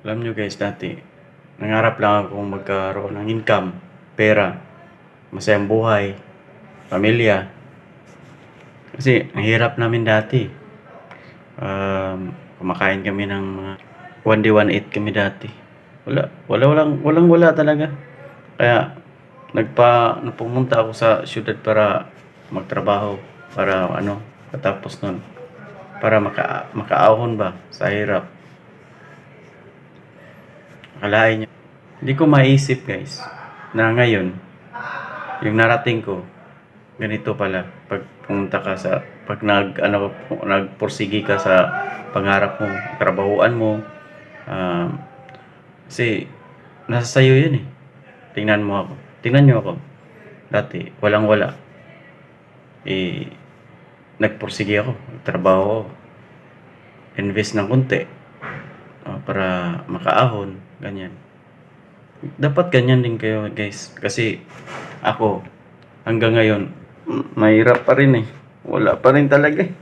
Alam nyo guys, dati, nangarap lang akong magkaroon ng income, pera, masayang buhay, pamilya. Kasi, ang hirap namin dati. Kumakain kami ng mga 1 day 1 eat kami dati. Wala talaga. Kaya, pumunta ako sa syudad para magtrabaho, para patapos nun, para makaahon ba sa hirap. Akalain nyo. Hindi ko maisip guys, na ngayon, yung narating ko, ganito pala, pag pumunta ka sa, pag nagpursigi ka sa pangarap mo, trabahuan mo, kasi, nasa sayo yun eh. Tingnan nyo ako, dati, walang-wala. Nagpursigi ako, trabaho ako, invest ng konti, para makaahon, ganyan. Dapat ganyan din kayo guys, kasi ako hanggang ngayon mahirap pa rin eh, wala pa rin talaga eh.